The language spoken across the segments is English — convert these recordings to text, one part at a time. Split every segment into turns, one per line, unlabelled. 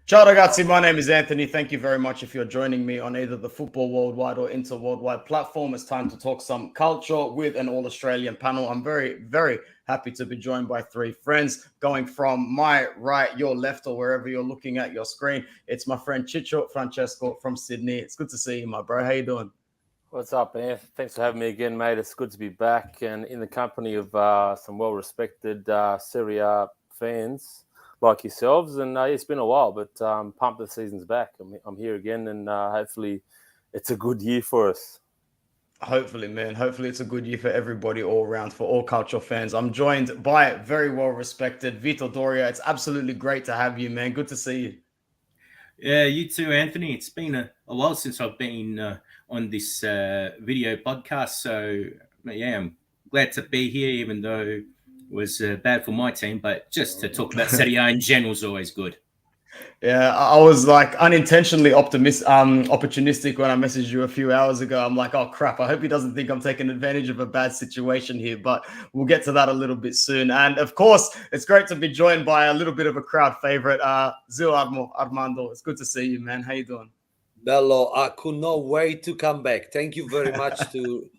Ciao ragazzi, my name is Anthony. Thank you very much if you're joining me on either the Football Worldwide or Inter Worldwide platform. It's time to talk some culture with an all-Australian panel. I'm very, very happy to be joined by three friends going from my right, your left, or wherever you're looking at your screen. It's my friend Chicho Francesco from Sydney. It's good to see you, my bro. How you doing?
What's up, man? Thanks for having me again, mate. It's good to be back and in the company of some well-respected Serie A fans like yourselves. And it's been a while, but pumped the season's back. I'm here again, and hopefully it's a good year for us.
Hopefully, man. Hopefully, it's a good year for everybody all around, for all cultural fans. I'm joined by very well-respected Vito Doria. It's absolutely great to have you, man. Good to see you.
Yeah, you too, Anthony. It's been a while since I've been on this video podcast. So, yeah, I'm glad to be here, even though it was bad for my team. But just to talk about Serie A in general is always good.
Yeah, I was like unintentionally opportunistic when I messaged you a few hours ago. I'm like, oh crap, I hope he doesn't think I'm taking advantage of a bad situation here, but we'll get to that a little bit soon. And of course, it's great to be joined by a little bit of a crowd favorite, Zil Armando. It's good to see you, man. How you doing?
Bello, I could not wait to come back. Thank you very much to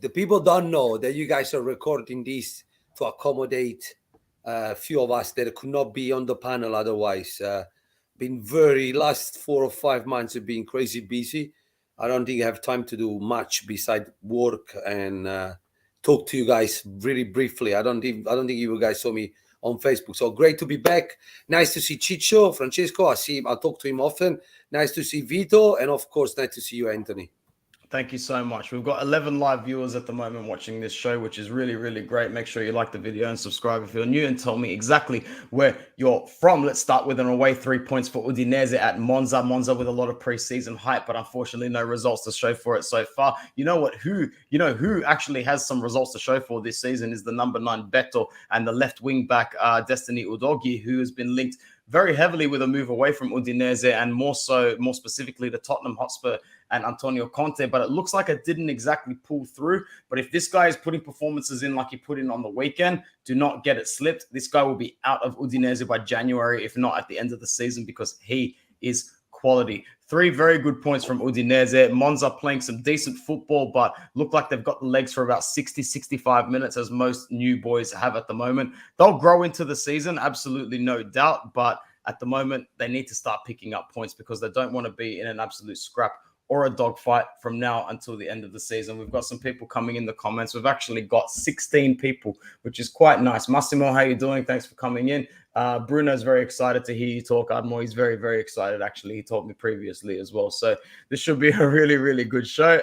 the people don't know that you guys are recording this to accommodate a few of us that could not be on the panel otherwise. Been very last 4 or 5 months have been crazy busy. I don't think I have time to do much beside work and talk to you guys really briefly. I don't think you guys saw me on Facebook. So great to be back. Nice to see Chicho, Francesco. I talk to him often. Nice to see Vito, and of course, nice to see you, Anthony.
Thank you so much. We've got 11 live viewers at the moment watching this show, which is really, really great. Make sure you like the video and subscribe if you're new, and tell me exactly where you're from. Let's start with an away 3 points for Udinese at Monza. Monza with a lot of preseason hype, but unfortunately no results to show for it so far. You know what? Who actually has some results to show for this season is the number 9 Beto and the left wing back Destiny Udogi, who has been linked very heavily with a move away from Udinese and more specifically to Tottenham Hotspur and Antonio Conte, but it looks like it didn't exactly pull through. But if this guy is putting performances in like he put in on the weekend, do not get it slipped. This guy will be out of Udinese by January, if not at the end of the season, because he is quality. 3 very good points from Udinese. Monza playing some decent football, but look like they've got the legs for about 60, 65 minutes, as most new boys have at the moment. They'll grow into the season, absolutely no doubt, but at the moment, they need to start picking up points because they don't want to be in an absolute scrap or a dogfight from now until the end of the season. We've got some people coming in the comments. We've actually got 16 people, which is quite nice. Massimo, how you doing? Thanks for coming in. Bruno's very excited to hear you talk. Admo, he's very, very excited. Actually, he told me previously as well. So this should be a really, really good show.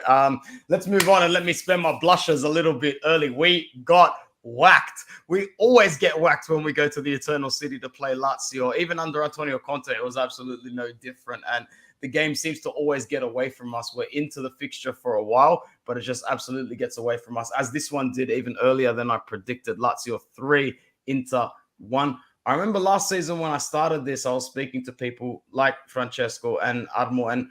Let's move on and let me spend my blushes a little bit early. We got whacked. We always get whacked when we go to the Eternal City to play Lazio. Even under Antonio Conte, it was absolutely no different. And the game seems to always get away from us. We're into the fixture for a while, but it just absolutely gets away from us, as this one did even earlier than I predicted. Lazio 3, Inter 1. I remember last season when I started this, I was speaking to people like Francesco and Admo, and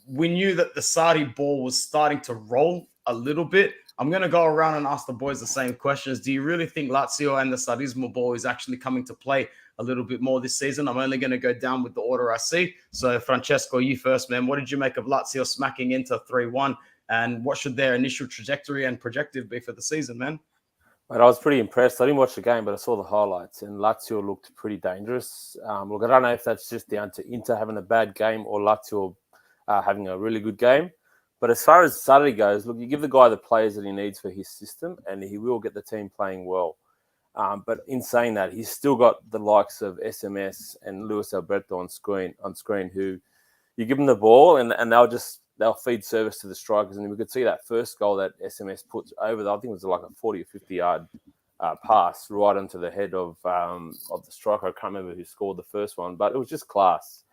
we knew that the Sarri ball was starting to roll a little bit. I'm going to go around and ask the boys the same questions. Do you really think Lazio and the Sarrismo ball is actually coming to play a little bit more this season? I'm only going to go down with the order I see. So, Francesco, you first, man. What did you make of Lazio smacking into 3-1? And what should their initial trajectory and projective be for the season, man?
But I was pretty impressed. I didn't watch the game, but I saw the highlights, and Lazio looked pretty dangerous. Look, I don't know if that's just down to Inter having a bad game or Lazio having a really good game. But as far as Sarri goes, look, you give the guy the players that he needs for his system, and he will get the team playing well. But in saying that, he's still got the likes of SMS and Luis Alberto on screen, who you give them the ball and they'll feed service to the strikers. And we could see that first goal that SMS puts over, I think it was like a 40 or 50 yard pass right into the head of the striker. I can't remember who scored the first one, but it was just class.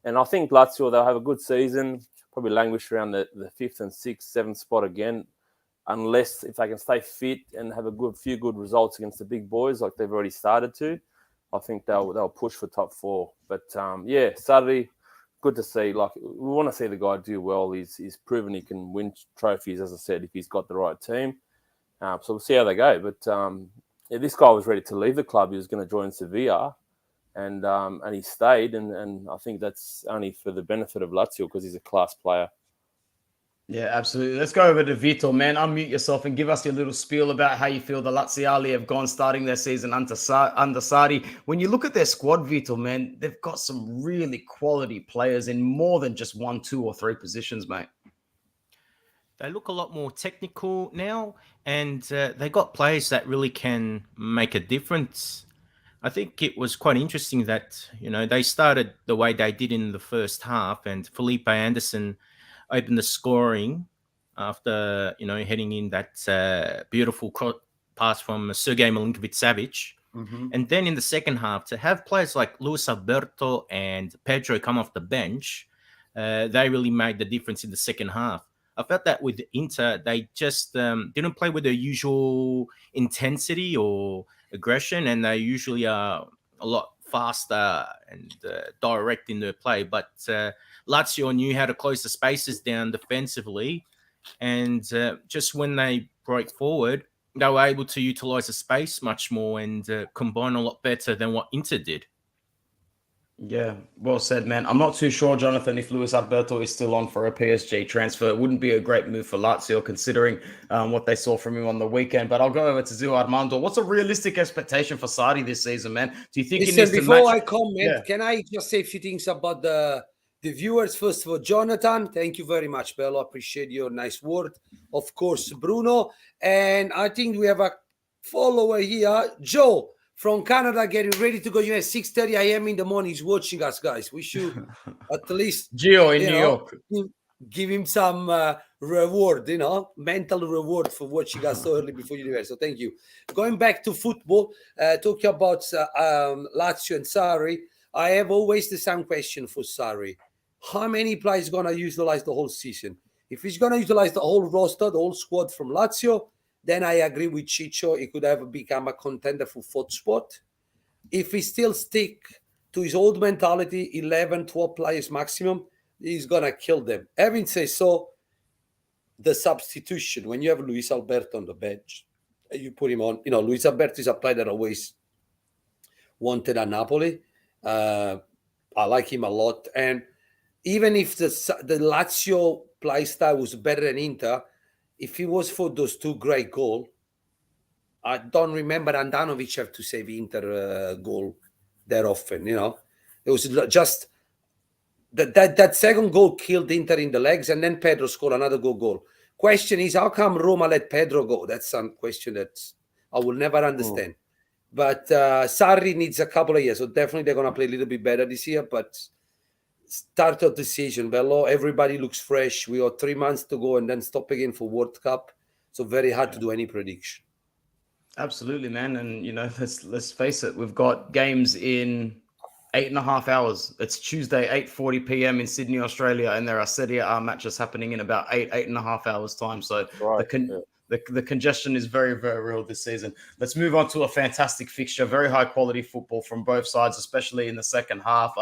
And I think Lazio, they'll have a good season, probably languish around the 5th and 6th, 7th spot again, unless if they can stay fit and have a few good results against the big boys like they've already started to. I think they'll push for top 4. But Sarri, good to see. Like, we want to see the guy do well. He's proven he can win trophies, as I said, if he's got the right team. So we'll see how they go. But this guy was ready to leave the club. He was going to join Sevilla. and he stayed, and I think that's only for the benefit of Lazio because he's a class player.
Yeah, absolutely. Let's go over to Vito, man. Unmute yourself and give us your little spiel about how you feel the Laziali have gone starting their season under Sarri. When you look at their squad, Vito, man, they've got some really quality players in more than just 1, 2, or 3 positions, mate.
They look a lot more technical now, and they got players that really can make a difference. I think it was quite interesting that, they started the way they did in the first half, and Felipe Anderson opened the scoring after, heading in that beautiful pass from Sergej Milinkovic-Savic.
Mm-hmm.
And then in the second half, to have players like Luis Alberto and Pedro come off the bench, they really made the difference in the second half. I felt that with Inter, they just didn't play with their usual intensity or aggression, and they usually are a lot faster and direct in their play. But Lazio knew how to close the spaces down defensively, and just when they broke forward, they were able to utilize the space much more and combine a lot better than what Inter did.
Yeah, well said, man. I'm not too sure, Jonathan, if Luis Alberto is still on for a PSG transfer. It wouldn't be a great move for Lazio, considering what they saw from him on the weekend. But I'll go over to Zio Armando. What's a realistic expectation for Sarri this season, man? Do you think he needs to
before
match...
I comment, can I just say a few things about the viewers? First of all, Jonathan, thank you very much, Bello. Appreciate your nice word. Of course, Bruno. And I think we have a follower here, Joe from Canada, getting ready to go at 6:30 a.m. in the morning. He's watching us, guys. We should at least
Gio in New York.
Give him some reward, mental reward for watching us so early before university. So thank you. Going back to football, talking about Lazio and Sarri, I have always the same question for Sarri. How many players going to utilize the whole season? If he's going to utilize the whole roster, the whole squad from Lazio, then I agree with Ciccio. He could have become a contender for 4th spot. If he still stick to his old mentality, 11, 12 players maximum, he's going to kill them. Having said so, the substitution, when you have Luis Alberto on the bench, you put him on. Luis Alberto is a player that always wanted at Napoli. I like him a lot. And even if the Lazio play style was better than Inter, if it was for those 2 great goals, I don't remember Andanovic have to save Inter goal that often. It was just that second goal killed Inter in the legs, and then Pedro scored another goal. Question is, how come Roma let Pedro go? That's some question that I will never understand. But Sarri needs a couple of years, so definitely they're going to play a little bit better this year. But start of the season, Bello, everybody looks fresh. We got 3 months to go and then stop again for World Cup. So very hard to do any prediction.
Absolutely, man. And, let's face it, we've got games in 8.5 hours. It's Tuesday, 8:40 p.m. in Sydney, Australia, and there are Serie A matches happening in about 8.5 hours time. So the congestion is very, very real this season. Let's move on to a fantastic fixture, very high quality football from both sides, especially in the second half.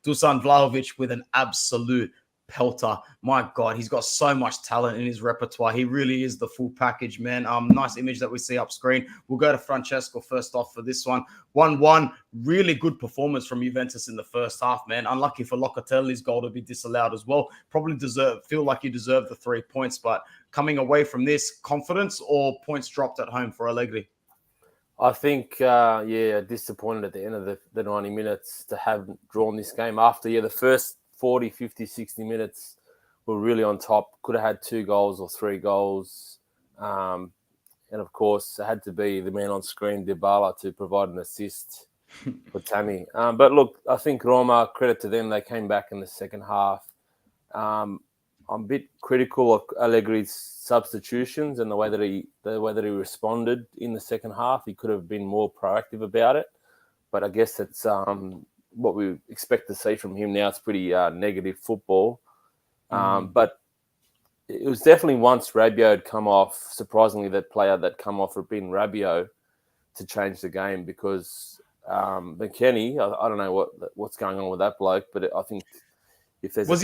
Dusan Vlahovic with an absolute pelter. My God, he's got so much talent in his repertoire. He really is the full package, man. Nice image that we see up screen. We'll go to Francesco first off for this one. 1-1, really good performance from Juventus in the first half, man. Unlucky for Locatelli's goal to be disallowed as well. Probably feel like you deserve the 3 points, but coming away from this, confidence or points dropped at home for Allegri?
I think, disappointed at the end of the 90 minutes to have drawn this game after, the first 40, 50, 60 minutes were really on top. Could have had 2 goals or 3 goals. And, of course, it had to be the man on screen, Dybala, to provide an assist for Tammy. But, look, I think Roma, credit to them, they came back in the second half. I'm a bit critical of Allegri's substitutions and the way that he responded in the second half. He could have been more proactive about it. But I guess it's what we expect to see from him now. It's pretty negative football. But it was definitely once Rabiot had come off, surprisingly, that player that come off had been Rabiot to change the game, because McKennie, I don't know what's going on with that bloke, but I think if there's
was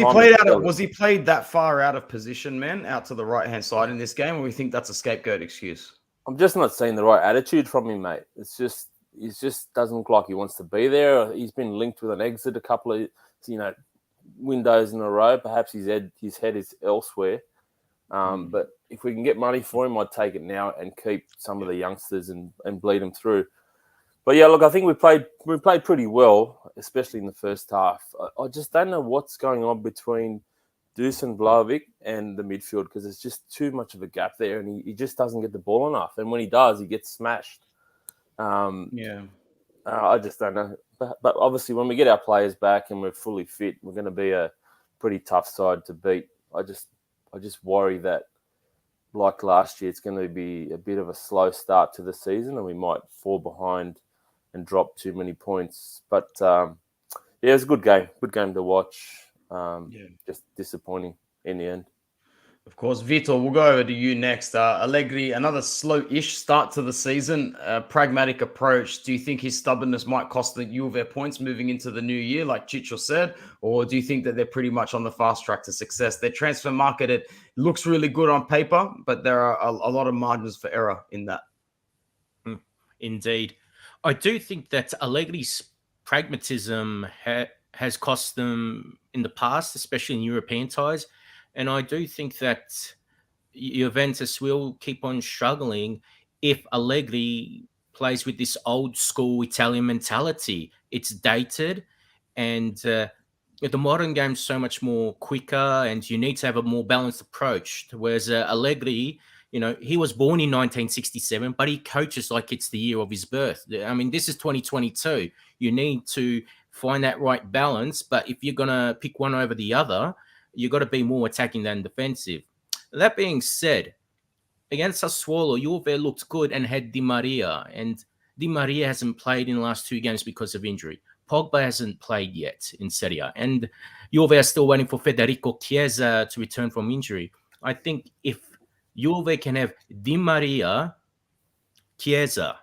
he played that far out of position, man, out to the right-hand side in this game, or we think that's a scapegoat excuse?
I'm just not seeing the right attitude from him, mate. It's just he just doesn't look like he wants to be there. He's been linked with an exit a couple of windows in a row. Perhaps his head is elsewhere. But if we can get money for him, I'd take it now and keep some of the youngsters and bleed them through. But yeah, look, I think we played pretty well, especially in the first half. I just don't know what's going on between Dusan Vlahovic and the midfield, because there's just too much of a gap there, and he just doesn't get the ball enough. And when he does, he gets smashed. I just don't know. But obviously, when we get our players back and we're fully fit, we're going to be a pretty tough side to beat. I just worry that, like last year, it's going to be a bit of a slow start to the season, and we might fall behind and drop too many points. But it was a good game to watch. Just disappointing in the end.
Of course, Vito, we'll go over to you next. Allegri, another slow-ish start to the season. Pragmatic approach. Do you think his stubbornness might cost the Juve points moving into the new year, like Chicho said? Or do you think that they're pretty much on the fast track to success? Their transfer market, it looks really good on paper, but there are a lot of margins for error in that.
Indeed. I do think that Allegri's pragmatism has cost them in the past, especially in European ties. And I do think that Juventus will keep on struggling if Allegri plays with this old school Italian mentality. It's dated, and the modern game's so much more quicker, and you need to have a more balanced approach. Whereas Allegri, he was born in 1967, but he coaches like it's the year of his birth. I mean, this is 2022. You need to find that right balance. But if you're going to pick one over the other, you got to be more attacking than defensive. That being said, against Sassuolo, Juve looked good and had Di Maria. And Di Maria hasn't played in the last 2 games because of injury. Pogba hasn't played yet in Serie A. And Juve are still waiting for Federico Chiesa to return from injury. I think if Juve can have Di Maria, Chiesa,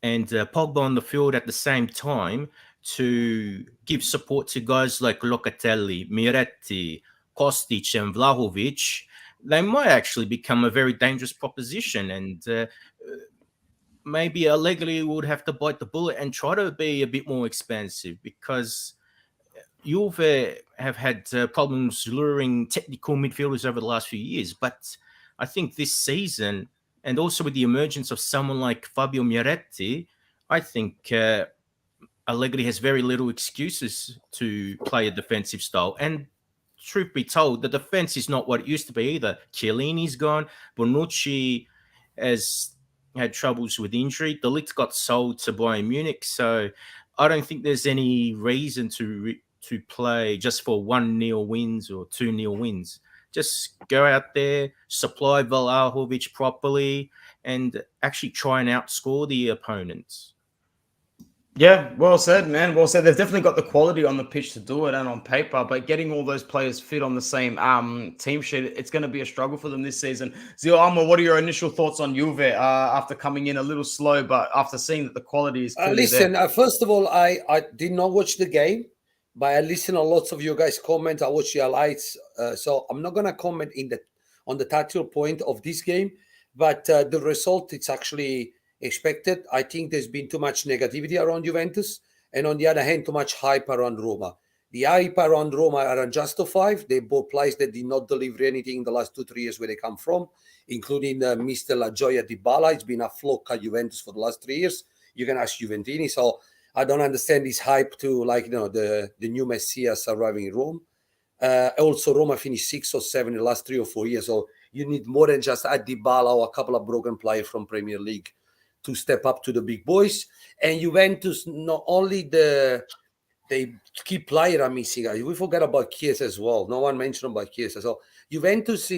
and Pogba on the field at the same time to give support to guys like Locatelli, Miretti, Kostic, and Vlahovic, they might actually become a very dangerous proposition. And maybe Allegri would have to bite the bullet and try to be a bit more expansive, because Juve have had problems luring technical midfielders over the last few years. But I think this season, and also with the emergence of someone like Fabio Miretti, I think Allegri has very little excuses to play a defensive style. And truth be told, the defense is not what it used to be either. Chiellini's gone. Bonucci has had troubles with injury. De Ligt got sold to Bayern Munich. So I don't think there's any reason to play just for 1-0 wins or 2-0 wins. Just go out there, supply Vlahovic properly, and actually try and outscore the opponents.
Yeah, well said, man. Well said. They've definitely got the quality on the pitch to do it and on paper, but getting all those players fit on the same team sheet, it's going to be a struggle for them this season. Zio Alma, what are your initial thoughts on Juve after coming in a little slow, but after seeing that the quality is clearly there?
First of all, I did not watch the game, but I listened to lots of you guys comment. I watched the highlights, so I'm not going to comment on the tactical point of this game, but the result, it's actually expected. I think there's been too much negativity around Juventus, and on the other hand, too much hype around Roma. The hype around Roma are unjustified. They both players that did not deliver anything in the last 2-3 years where they come from, including Mr. La Gioia Dybala. It's been a flop at Juventus for the last 3 years. You can ask Juventini. So I don't understand this hype to the new Messias arriving in Rome. Also, Roma finished 6 or 7 in the last 3 or 4 years. So you need more than just a Dybala or a couple of broken players from Premier League to step up to the big boys. And Juventus, not only the key player are missing. We forgot about Chiesa as well. No one mentioned about Chiesa. So Juventus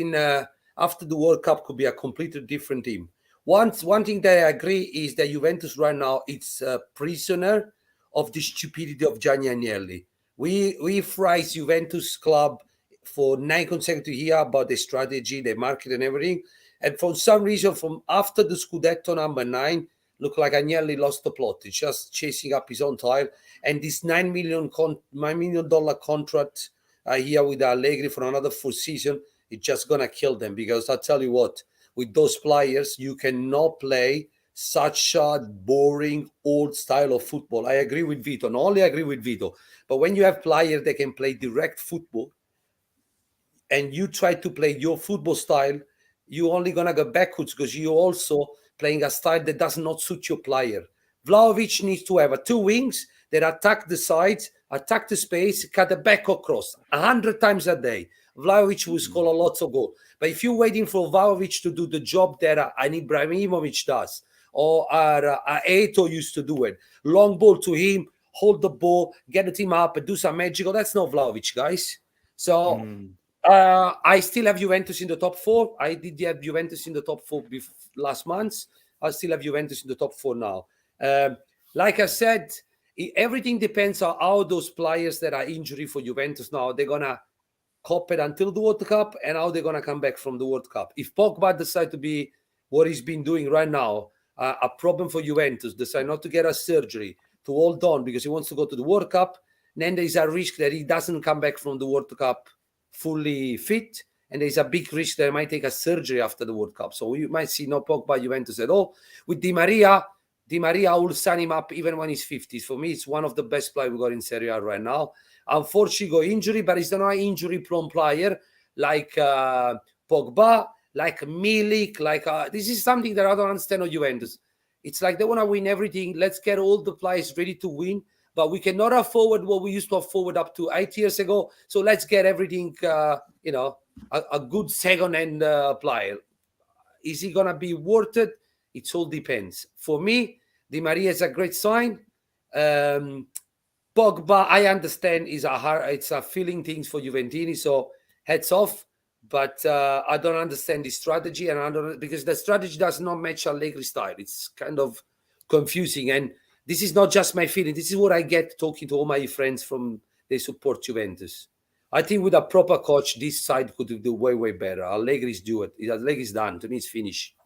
after the World Cup could be a completely different team. One thing that I agree is that Juventus right now, it's a prisoner of the stupidity of Gianni Agnelli. We praise Juventus club for 9 consecutive years about the strategy, the market and everything. And for some reason, from after the Scudetto number 9, looked like Agnelli lost the plot. It's just chasing up his own tail. And this $9 million contract here with Allegri for another full season, it's just going to kill them. Because I'll tell you what, with those players, you cannot play such a boring old style of football. I agree with Vito. Not only agree with Vito, but when you have players that can play direct football and you try to play your football style, you're only going to go backwards because you're also playing a style that does not suit your player. Vlahovic needs to have two wings that attack the sides, attack the space, cut the back across 100 times a day. Vlahovic will score a lot of goals. But if you're waiting for Vlahovic to do the job that an Ibrahimovic does, or Eto used to do it, long ball to him, hold the ball, get the team up, and do some magical, that's not Vlahovic, guys. So I still have Juventus in the top 4. I did have Juventus in the top 4 last month. I still have Juventus in the top 4 now. Like I said, everything depends on how those players that are injured for Juventus now, they're going to cop it until the World Cup and how they're going to come back from the World Cup. If Pogba decides to be what he's been doing right now, a problem for Juventus, decide not to get a surgery, to hold on because he wants to go to the World Cup, then there's a risk that he doesn't come back from the World Cup fully fit, and there's a big risk that he might take a surgery after the World Cup. So we might see no Pogba Juventus at all. With Di Maria will sign him up even when he's 50s. For me, it's one of the best players we got in Serie A right now. Unfortunately, got injury, but he's not an injury-prone player like Pogba, like Milik. This is something that I don't understand of Juventus. It's like they want to win everything. Let's get all the players ready to win, but we cannot afford what we used to afford up to 8 years ago. So let's get everything, a good second-hand player. Is he going to be worth it? It all depends. For me, Di Maria is a great sign. Pogba, I understand, it's a feeling things for Juventini, so heads off. But I don't understand the strategy, and because the strategy does not match Allegri's style. It's kind of confusing, and this is not just my feeling. This is what I get talking to all my friends from they support Juventus. I think with a proper coach, this side could do way, way better. Allegri's do it. Allegri's done. To me, it's finished.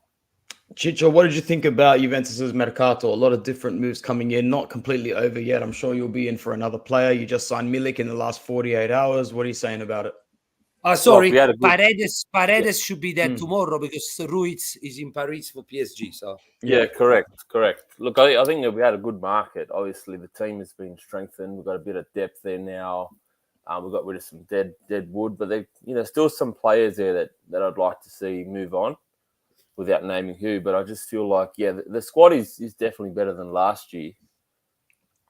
Ciccio, what did you think about Juventus's Mercato? A lot of different moves coming in, not completely over yet. I'm sure you'll be in for another player. You just signed Milik in the last 48 hours. What are you saying about it?
Sorry, Paredes should be there tomorrow because Ruiz is in Paris for PSG. So
yeah, correct. Look, I think we had a good market. Obviously, the team has been strengthened. We've got a bit of depth there now. We've got rid of some dead wood, but still some players there that I'd like to see move on, without naming who. But I just feel like, the squad is definitely better than last year.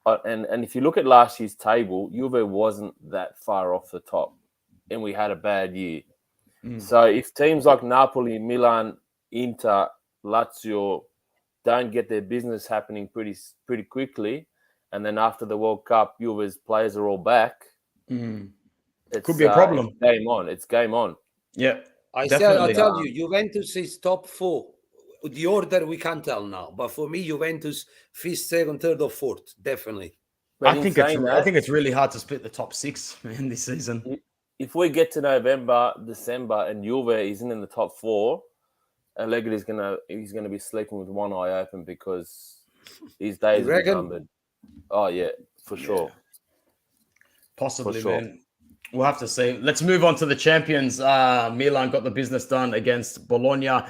And if you look at last year's table, Juve wasn't that far off the top, and we had a bad year. So if teams like Napoli, Milan, Inter, Lazio don't get their business happening pretty quickly, and then after the World Cup, Juve's players are all back, it
could be a problem.
It's game on.
Yeah,
I tell you, Juventus is top 4. The order we can't tell now, but for me, Juventus 5th, 2nd, 3rd, or 4th, definitely.
I think it's really hard to split the top 6 in this season.
If we get to November, December, and Juve isn't in the top 4, Allegri is he's gonna be sleeping with one eye open because his days are numbered. Oh yeah, for sure.
Possibly, man. We'll have to see. Let's move on to the champions. Milan got the business done against Bologna.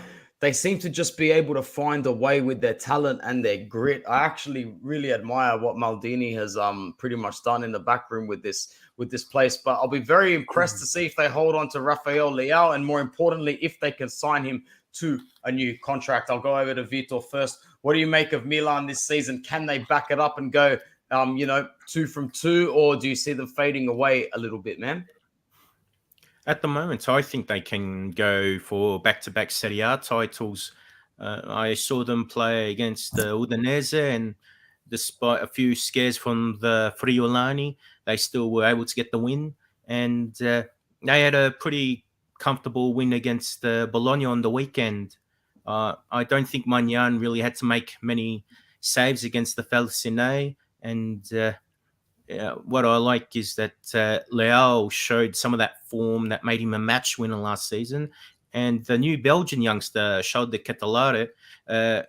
They seem to just be able to find a way with their talent and their grit. I actually really admire what Maldini has pretty much done in the back room with this place. But I'll be very impressed to see if they hold on to Rafael Leao, and more importantly, if they can sign him to a new contract. I'll go over to Vito first. What do you make of Milan this season? Can they back it up and go 2 from 2, or do you see them fading away a little bit, man?
At the moment, I think they can go for back-to-back Serie A titles. I saw them play against Udinese, and despite a few scares from the Friulani, they still were able to get the win. And they had a pretty comfortable win against Bologna on the weekend. I don't think Magnan really had to make many saves against the Felsinei. And what I like is that Leao showed some of that form that made him a match winner last season. And the new Belgian youngster, Charles de Ketelaere,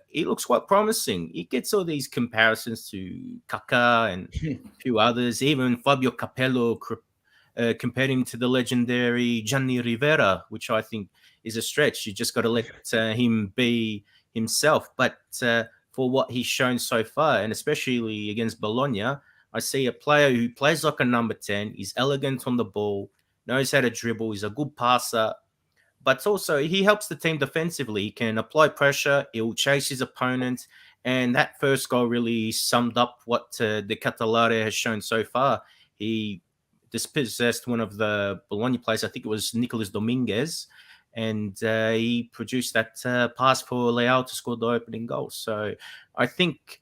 he looks quite promising. He gets all these comparisons to Kaká and a few others. Even Fabio Capello compared him to the legendary Gianni Rivera, which I think is a stretch. You just got to let him be himself. But for what he's shown so far, and especially against Bologna, I see a player who plays like a number 10, is elegant on the ball, knows how to dribble, is a good passer, but also he helps the team defensively. He can apply pressure, he'll chase his opponent, and that first goal really summed up what the Catalare has shown so far. He dispossessed one of the Bologna players, I think it was Nicolas Dominguez, and he produced that pass for Leao to score the opening goal. So I think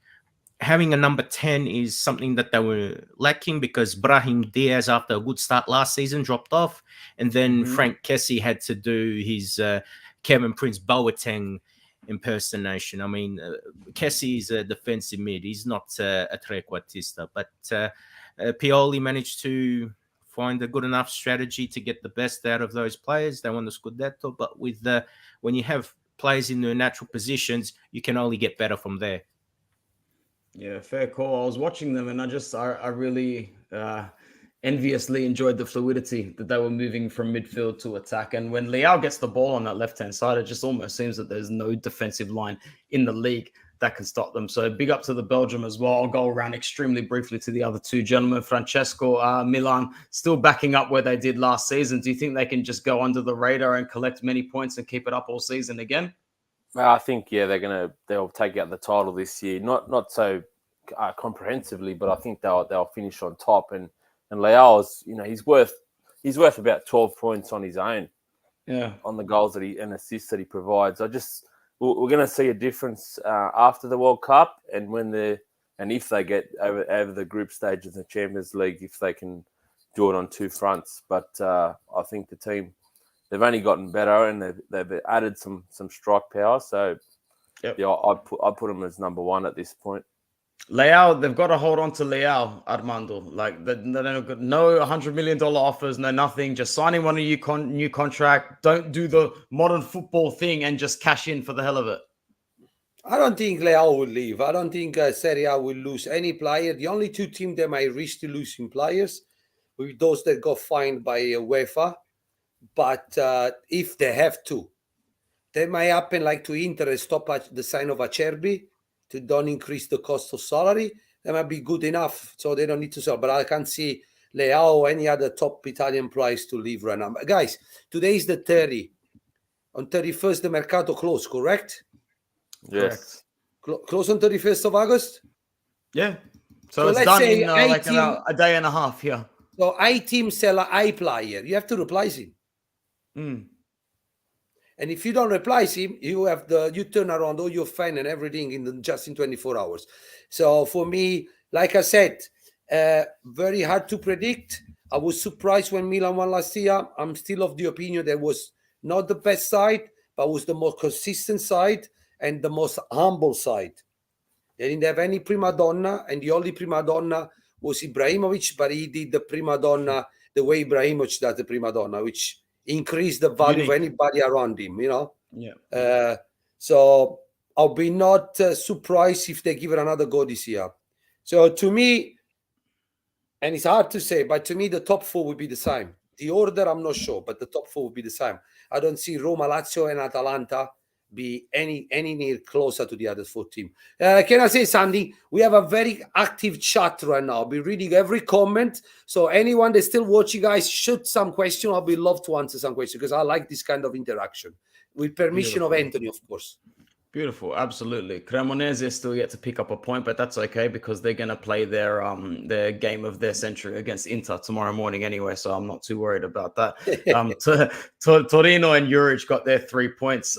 having a number 10 is something that they were lacking, because Brahim Diaz, after a good start last season, dropped off. And then Frank Kessie had to do his Kevin Prince Boateng impersonation. I mean, Kessie is a defensive mid. He's not a trequartista. But Pioli managed to find a good enough strategy to get the best out of those players. They won the Scudetto. But with when you have players in their natural positions, you can only get better from there.
Yeah, fair call. I was watching them, and I really enviously enjoyed the fluidity that they were moving from midfield to attack. And when Leao gets the ball on that left-hand side, it just almost seems that there's no defensive line in the league that can stop them. So big up to the Belgium as well. I'll go around extremely briefly to the other two gentlemen. Francesco, Milan still backing up where they did last season. Do you think they can just go under the radar and collect many points and keep it up all season again?
I think, yeah, they'll take out the title this year. Not so comprehensively, but I think they'll finish on top. And Leao's, he's worth about 12 points on his own.
Yeah,
on the goals and assists that he provides. We're going to see a difference after the World Cup, and if they get over the group stage of the Champions League, if they can do it on two fronts. But I think the team, they've only gotten better, and they've added some strike power. So yeah, I'd put them as number one at this point.
Leao, they've got to hold on to Leao, Armando. Like, they don't got no $100 million offers, no nothing. Just signing one new contract. Don't do the modern football thing and just cash in for the hell of it.
I don't think Leao will leave. I don't think Serie A will lose any player. The only two teams that might risk to losing players will be those that got fined by UEFA. But if they have to, that might happen like to Inter and stop at the sign of Acerbi to don't increase the cost of salary. That might be good enough, so they don't need to sell. But I can't see Leao or any other top Italian players to leave right now. But guys, today is the 30. On 31st, the Mercato closed, correct?
Yes.
Close on 31st of August?
Yeah. So it's done in like about a day and a half, yeah.
So I team sell an I player. You have to replace him. And if you don't replace him, you turn around all your fan and everything just in 24 hours. So for me, like I said, very hard to predict. I was surprised when Milan won last year. I'm still of the opinion that was not the best side, but was the most consistent side and the most humble side. They didn't have any prima donna, and the only prima donna was Ibrahimovic, but he did the prima donna the way Ibrahimovic does the prima donna, which increased the value of anybody around him,
Yeah.
So I'll be not surprised if they give it another go this year. So to me, and it's hard to say, but to me, the top four will be the same. The order, I'm not sure, but the top four will be the same. I don't see Roma, Lazio, and Atalanta be any near closer to the other four teams. Can I say something? We have a very active chat right now. I'll be reading every comment. So anyone that's still watching, guys, shoot some question. I'll be love to answer some questions because I like this kind of interaction. With permission of Anthony, of course.
Beautiful, absolutely. Cremonese still yet to pick up a point, but that's okay because they're going to play their game of their century against Inter tomorrow morning anyway, so I'm not too worried about that. Torino and Juric got their 3 points.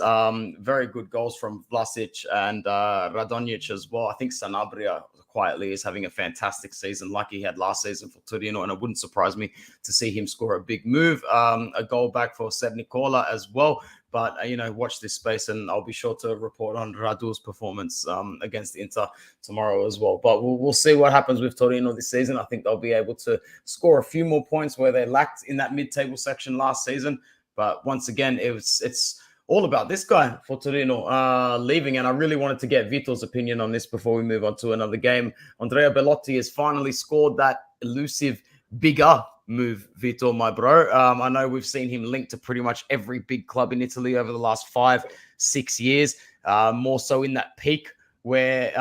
Very good goals from Vlasic and Radonjic as well. I think Sanabria quietly is having a fantastic season like he had last season for Torino, and it wouldn't surprise me to see him score a big move. A goal back for Seb Nicola as well. But, watch this space, and I'll be sure to report on Radu's performance against Inter tomorrow as well. But we'll see what happens with Torino this season. I think they'll be able to score a few more points where they lacked in that mid-table section last season. But once again, it's all about this guy for Torino leaving. And I really wanted to get Vito's opinion on this before we move on to another game. Andrea Bellotti has finally scored that elusive bigger move, Vito, my bro. I know we've seen him linked to pretty much every big club in Italy over the last 5-6 years. more so in that peak where,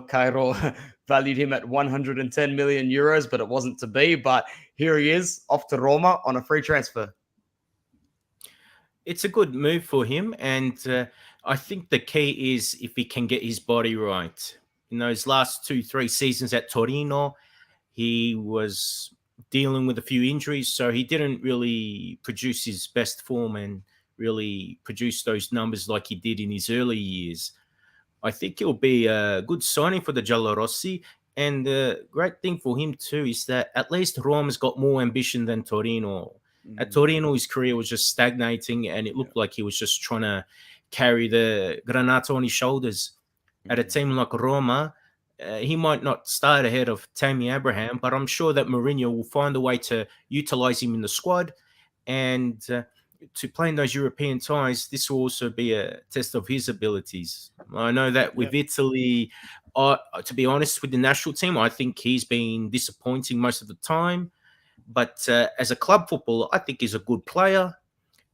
Cairo valued him at 110 million euros, but it wasn't to be. But here he is off to Roma on a free transfer.
It's a good move for him. And I think the key is if he can get his body right. In those last 2-3 seasons at Torino, he was dealing with a few injuries, so he didn't really produce his best form and really produce those numbers like he did in his early years. I think it'll be a good signing for the Giallorossi. And the great thing for him too is that at least Roma's got more ambition than Torino. At Torino, his career was just stagnating, and it looked like he was just trying to carry the Granata on his shoulders. At a team like Roma, he might not start ahead of Tammy Abraham, but I'm sure that Mourinho will find a way to utilize him in the squad. And to play in those European ties, this will also be a test of his abilities. I know that with Italy, to be honest, with the national team, I think he's been disappointing most of the time. But as a club footballer, I think he's a good player,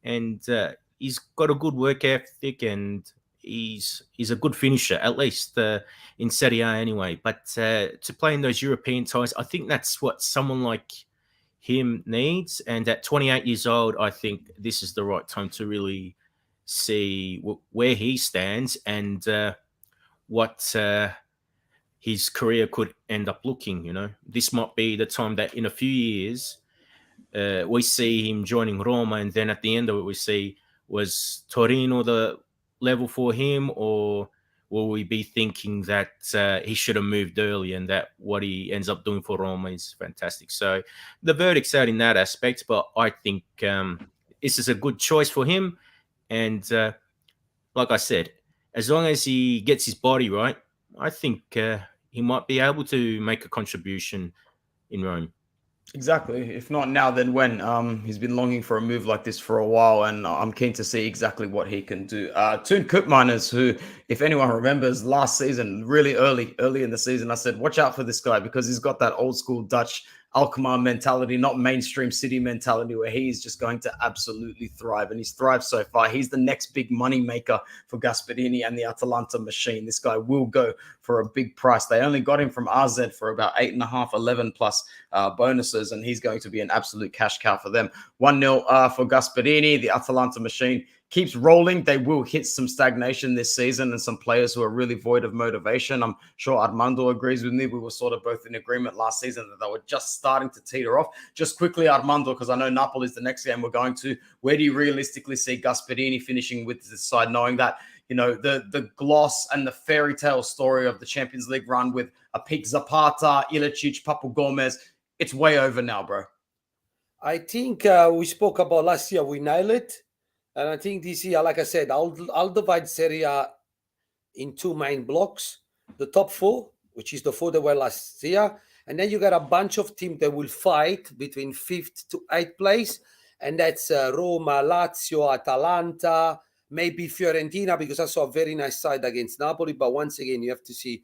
and he's got a good work ethic, and he's a good finisher, at least in Serie A anyway. But to play in those European ties, I think that's what someone like him needs. And at 28 years old, I think this is the right time to really see where he stands and what his career could end up looking. This might be the time that in a few years we see him joining Roma, and then at the end of it we see, was Torino the level for him, or will we be thinking that he should have moved early and that what he ends up doing for Roma is fantastic? So the verdict's out in that aspect, but I think this is a good choice for him. And like I said, as long as he gets his body right, I think he might be able to make a contribution in Rome.
Exactly. If not now, then when? He's been longing for a move like this for a while, and I'm keen to see exactly what he can do. Toon Koopmeiners, who, if anyone remembers, last season, really early in the season, I said, watch out for this guy because he's got that old school Dutch Alkmaar mentality, not mainstream City mentality, where he's just going to absolutely thrive. And he's thrived so far. He's the next big money maker for Gasperini and the Atalanta machine. This guy will go for a big price. They only got him from AZ for about 8.5, 11 plus bonuses, and he's going to be an absolute cash cow for them. 1-0 for Gasperini. The Atalanta machine keeps rolling. They will hit some stagnation this season and some players who are really void of motivation. I'm sure Armando agrees with me. We were sort of both in agreement last season that they were just starting to teeter off. Just quickly, Armando, because I know Napoli is the next game we're going to. Where do you realistically see Gasperini finishing with this side, knowing that, the gloss and the fairy tale story of the Champions League run with a peak Zapata, Ilicic, Papu Gomez, it's way over now, bro?
I think we spoke about last year. We nailed it. And I think this year, like I said, I'll divide Serie A in two main blocks. The top four, which is the four that were last year. And then you got a bunch of teams that will fight between 5th to 8th place. And that's Roma, Lazio, Atalanta, maybe Fiorentina, because I saw a very nice side against Napoli. But once again, you have to see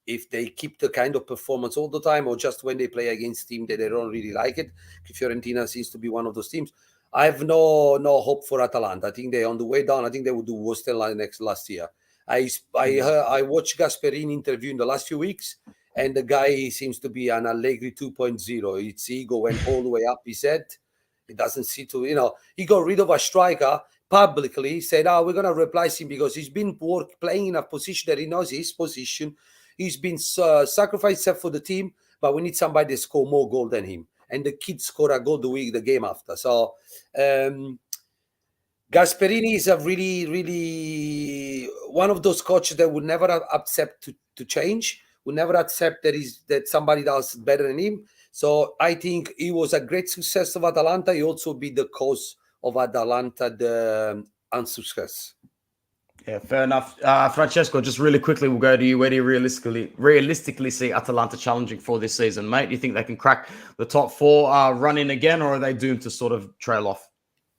if they keep the kind of performance all the time or just when they play against teams that they don't really like it. Fiorentina seems to be one of those teams. I have no hope for Atalanta. I think they're on the way down. I think they will do worse than last year. I watched Gasperini interview in the last few weeks, and the guy seems to be an Allegri 2.0. Its ego went all the way up. He said he doesn't see to, he got rid of a striker publicly, said, we're going to replace him because he's been playing in a position that he knows his position. He's been sacrificed for the team, but we need somebody to score more goal than him. And the kid scored a goal the game after. So Gasperini is a really, really one of those coaches that would never accept to change, would never accept that somebody does better than him. So I think he was a great success of Atalanta. He also be the cause of Atalanta the unsuccess.
Yeah, fair enough. Francesco, just really quickly, we'll go to you. Where do you realistically see Atalanta challenging for this season, mate? Do you think they can crack the top four, run in again, or are they doomed to sort of trail off?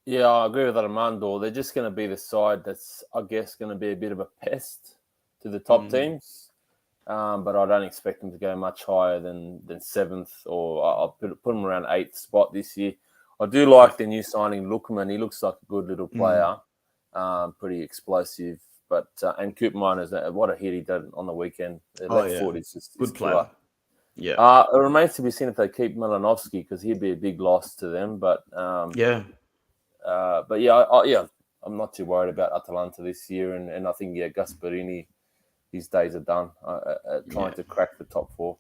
Yeah, I agree with Armando. They're just going to be the side that's, I guess, going to be a bit of a pest to the top teams. But I don't expect them to go much higher than 7th, or I'll put them around 8th spot this year. I do like the new signing, Lookman. He looks like a good little player. pretty explosive. But and Koopmeiners, what a hit he did on the weekend. The
Oh,
left
yeah.
foot is just
Good
is
player.
killer.
Yeah.
It remains to be seen if they keep Malinovsky, because he'd be a big loss to them. But
Yeah.
I'm not too worried about Atalanta this year, and I think Gasperini, his days are done trying to crack the top four.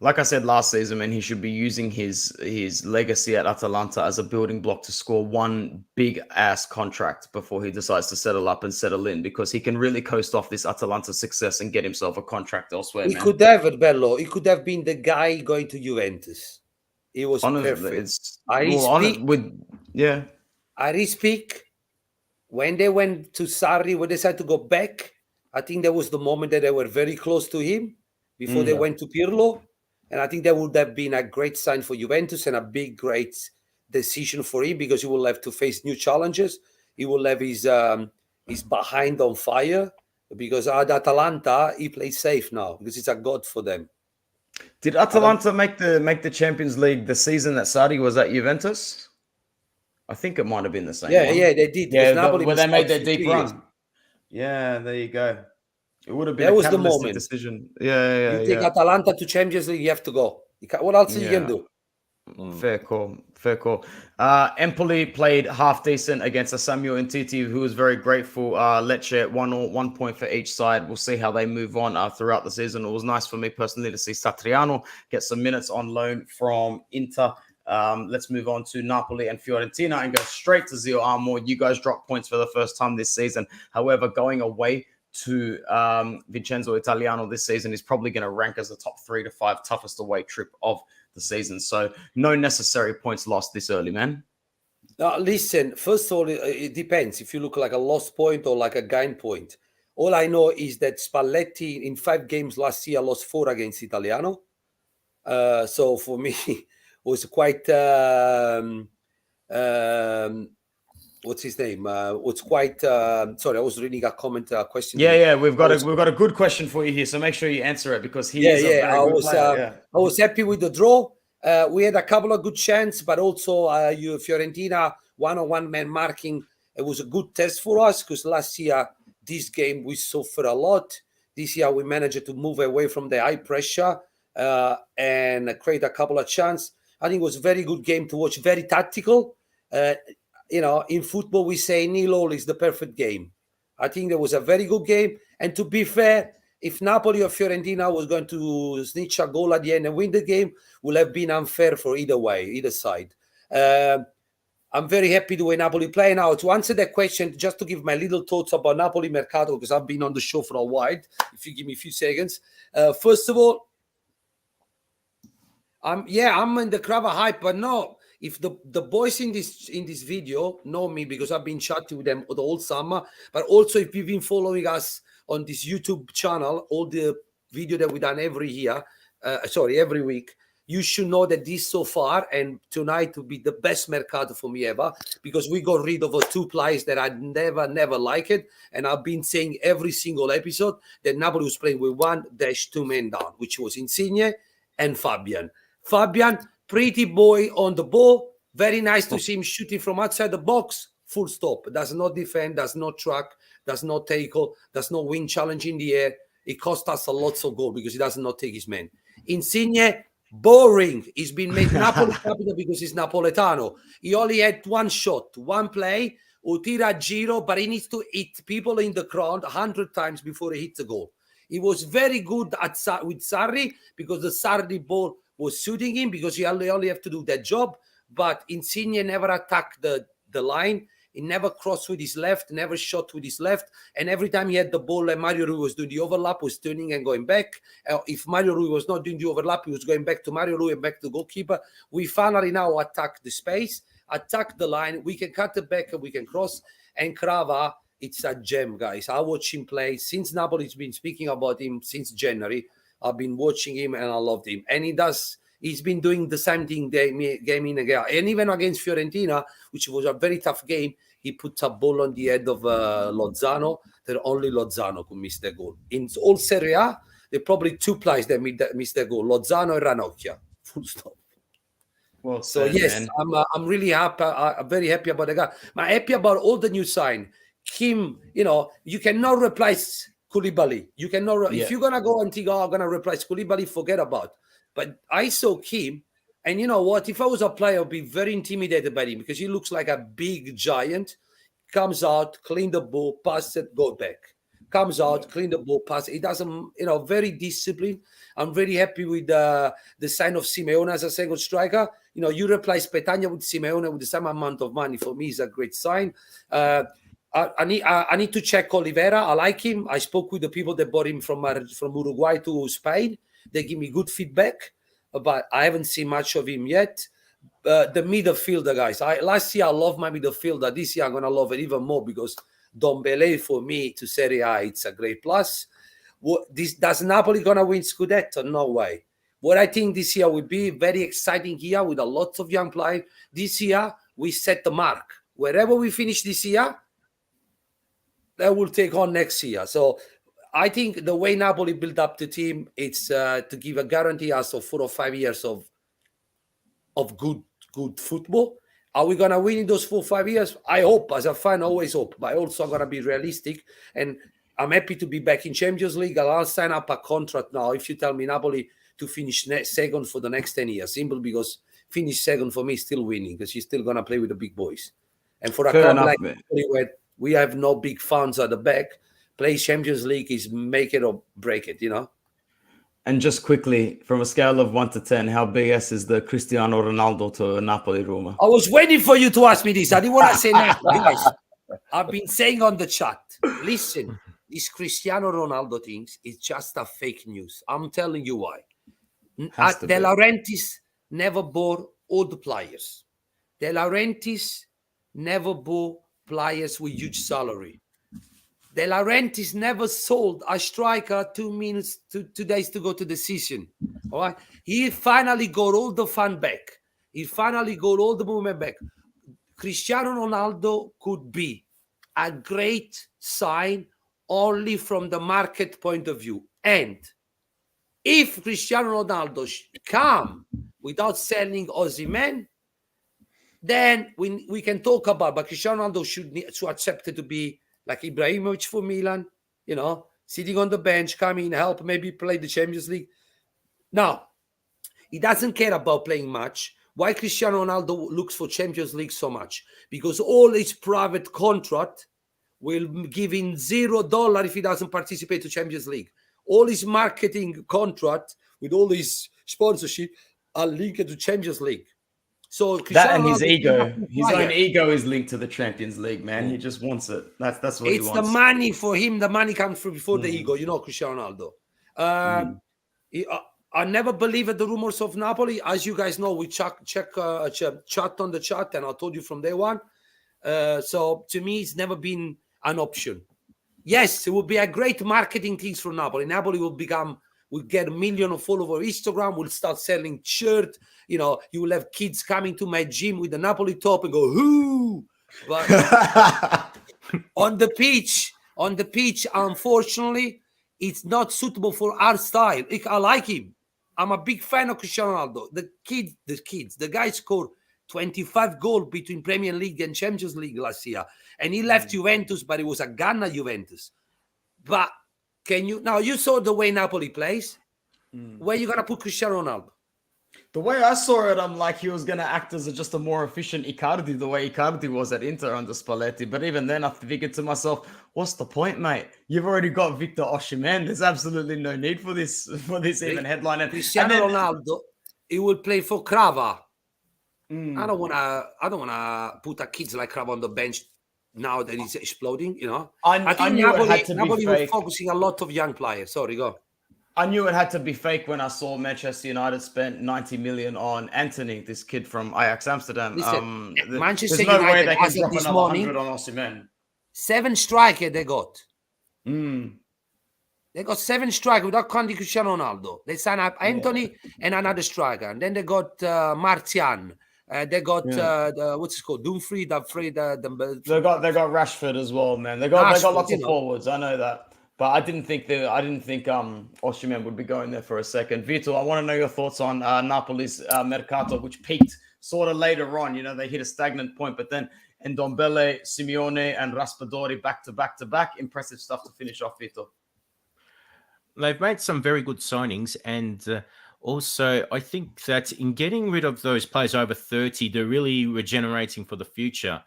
Like I said last season, man, he should be using his legacy at Atalanta as a building block to score one big ass contract before he decides to settle up and settle in, because he can really coast off this Atalanta success and get himself a contract elsewhere.
He
man.
could have it, Bello. He could have been the guy going to Juventus. He was
Honestly,
perfect.
it's
I speak when they went to Sarri, when they decided to go back. I think that was the moment that they were very close to him before they went to Pirlo. And I think that would have been a great sign for Juventus and a great decision for him, because he will have to face new challenges. He will have his behind on fire, because at Atalanta, he plays safe now because it's a god for them.
Did Atalanta make the Champions League the season that Sarri was at Juventus? I think it might have been the same.
Yeah, they did.
Yeah,
Napoli
where they made their
for
deep
3 years.
run. Yeah, there you go. It would have been
That
a
was the
catalytic
moment.
decision. Yeah.
You take Atalanta to Champions League, you have to go. What else you can do?
Fair call. Empoli played half decent against a Samuel Umtiti, who was very grateful. Lecce at 1 point for each side. We'll see how they move on throughout the season. It was nice for me personally to see Satriano get some minutes on loan from Inter. Let's move on to Napoli and Fiorentina and go straight to Zio Armour. You guys dropped points for the first time this season. However, going away to Vincenzo Italiano this season is probably going to rank as the top 3 to 5 toughest away trip of the season. So no necessary points lost this early, man.
Listen, first of all, it depends if you look like a lost point or like a gain point. All I know is that Spalletti in 5 games last year lost 4 against Italiano. So for me, was quite what's his name? Was quite sorry, I was reading a comment question.
Yeah, we've got a good question for you here, so make sure you answer it, because he is a very good player.
I was happy with the draw. We had a couple of good chances, but also Fiorentina one-on-one man marking. It was a good test for us, because last year this game we suffered a lot. This year we managed to move away from the high pressure and create a couple of chances. I think it was a very good game to watch, very tactical. In football, we say nil all is the perfect game. I think there was a very good game. And to be fair, if Napoli or Fiorentina was going to snitch a goal at the end and win the game, would have been unfair for either side. I'm very happy the way Napoli play. Now, to answer that question, just to give my little thoughts about Napoli Mercato, because I've been on the show for a while, if you give me a few seconds. First of all, I'm in the crowd of hype, but no. If the boys in this video know me, because I've been chatting with them the whole summer, but also if you've been following us on this YouTube channel, all the video that we've done every week, you should know that this so far and tonight will be the best mercato for me ever, because we got rid of 2 players that I never liked, and I've been saying every single episode that Napoli was playing with 1-2 men down, which was Insigne and Fabian. Pretty boy on the ball. Very nice to see him shooting from outside the box. Full stop. Does not defend, does not track, does not tackle, does not win challenge in the air. It cost us a lot of goal because he does not take his man. Insigne, boring. He's been made Napoli capital because he's Napoletano. He only had 1 shot, 1 play, tira giro, but he needs to hit people in the ground 100 times before he hits the goal. He was very good with Sarri, because the Sarri ball was shooting him, because he only have to do that job. But Insigne never attacked the line. He never crossed with his left, never shot with his left. And every time he had the ball, and Mario Rui was doing the overlap, was turning and going back. If Mario Rui was not doing the overlap, he was going back to Mario Rui and back to the goalkeeper. We finally now attack the space, attack the line. We can cut it back and we can cross. And Crava, it's a gem, guys. I watch him play since Napoli's been speaking about him since January. I've been watching him and I loved him. And he's been doing the same thing game in again. And even against Fiorentina, which was a very tough game, he put a ball on the head of Lozano that only Lozano could miss the goal. In all Serie A, there are probably 2 players that missed the goal, Lozano and Ranocchia. Full stop.
Well,
so yes, man. I'm really happy. I'm very happy about the guy. I'm happy about all the new sign. him, you cannot replace Koulibaly. You cannot. If you're gonna go and think, I'm gonna replace Koulibaly, forget about. But I saw Kim, and you know what? If I was a player, I'd be very intimidated by him because he looks like a big giant. Comes out, clean the ball, pass it, go back. Comes out, clean the ball, pass. He doesn't, very disciplined. I'm very happy with the sign of Simeone as a second striker. You replace Petagna with Simeone with the same amount of money. For me, is a great sign. I need to check Oliveira. I like him. I spoke with the people that bought him from Uruguay to Spain. They give me good feedback, but I haven't seen much of him yet. The midfielder, guys. Last year I loved my midfielder. This year I'm gonna love it even more because Dombele for me to Serie A, it's a great plus. Does Napoli gonna win Scudetto? No way. What I think this year will be very exciting year with a lot of young players. This year we set the mark. Wherever we finish this year, that will take on next year. So I think the way Napoli build up the team, it's to give a guarantee us of 4 or 5 years of good football. Are we gonna win in those 4 or 5 years? I hope. As a fan, I always hope, but I also gonna be realistic. And I'm happy to be back in Champions League. I'll sign up a contract now if you tell me Napoli to finish second for the next 10 years. Simple, because finish second for me is still winning because you're still gonna play with the big boys. And for a club like Napoli, where we have no big funds at the back, play Champions League is make it or break it,
And just quickly, from a scale of 1 to 10, how BS is the Cristiano Ronaldo to Napoli rumor?
I was waiting for you to ask me this. I didn't want to say that. Guys, I've been saying on the chat, listen, this Cristiano Ronaldo thing is just a fake news. I'm telling you why. De Laurentiis never bought old players. De Laurentiis never bought players with huge salary. De Laurentiis never sold a striker 2 days to go to the season. All right. He finally got all the fun back. He finally got all the movement back. Cristiano Ronaldo could be a great sign only from the market point of view. And if Cristiano Ronaldo come without selling Osimhen, then we can talk about, but Cristiano Ronaldo should accept it to be like Ibrahimovic for Milan, sitting on the bench, come in, help, maybe play the Champions League. Now, he doesn't care about playing much. Why Cristiano Ronaldo looks for Champions League so much? Because all his private contract will give him $0 if he doesn't participate to Champions League. All his marketing contract with all his sponsorship are linked to Champions League. So
that and his ego, his own ego is linked to the Champions League, man. He just wants it. That's what he wants.
It's the money for him. The money comes before the ego. Cristiano Ronaldo. I never believed the rumors of Napoli. As you guys know, we chat on the chat, and I told you from day one. So to me, it's never been an option. Yes, it would be a great marketing thing for Napoli. Napoli will get 1 million of followers on Instagram. We'll start selling shirts. You will have kids coming to my gym with the Napoli top and go, whoo! But on the pitch, unfortunately, it's not suitable for our style. I like him. I'm a big fan of Cristiano Ronaldo. The guy scored 25 goals between Premier League and Champions League last year. And he left Juventus, but it was a gun at Juventus. But you saw the way Napoli plays. Where you gonna put Cristiano Ronaldo?
The way I saw it, I'm like he was gonna act as just a more efficient Icardi, the way Icardi was at Inter under Spalletti. But even then, I figured to myself, what's the point, mate? You've already got Victor Osimhen. There's absolutely no need for this even headline.
Cristiano Ronaldo, he will play for Crava. I don't wanna put a kids like Crava on the bench now that he's exploding. I think Napoli was focusing a lot of young players. Sorry, go.
I knew it had to be fake when I saw Manchester United spent 90 million on Anthony, this kid from Ajax Amsterdam.
Listen, Manchester
there's no
United,
way they can
as
drop
of this
another
morning,
100 on Osimhen.
7 strikers they got. They got 7 strikers without counting Cristiano Ronaldo. They signed up Anthony and another striker. And then they got Martian. They got what's it called? Dumfries. They got
Rashford as well, man. They got lots of forwards. I know that. But I didn't think Osimhen would be going there for a second. Vito, I want to know your thoughts on Napoli's Mercato, which peaked sort of later on, they hit a stagnant point, but then Ndombele, Simeone, and Raspadori back to back. Impressive stuff to finish off, Vito.
They've made some very good signings, and also I think that in getting rid of those players over 30, they're really regenerating for the future.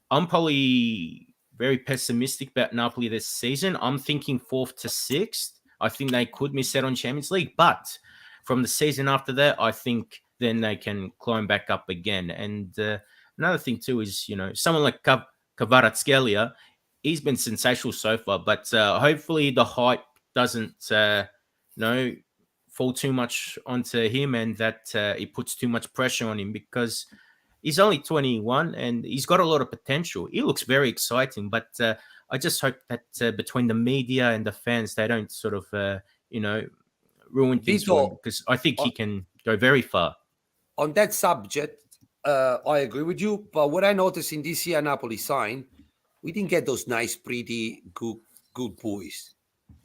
I'm probably very pessimistic about Napoli this season. I'm thinking 4th to 6th. I think they could miss out on Champions League, but from the season after that, I think then they can climb back up again. And another thing too is, someone like Kvaratskhelia, he's been sensational so far, but hopefully the hype doesn't, fall too much onto him, and that it puts too much pressure on him, because he's only 21 and he's got a lot of potential. He looks very exciting, but I just hope that between the media and the fans, they don't sort of, ruin things
Vito,
for him, because I think he can go very far.
On that subject, I agree with you. But what I noticed in this year Napoli sign, we didn't get those nice, pretty, good boys.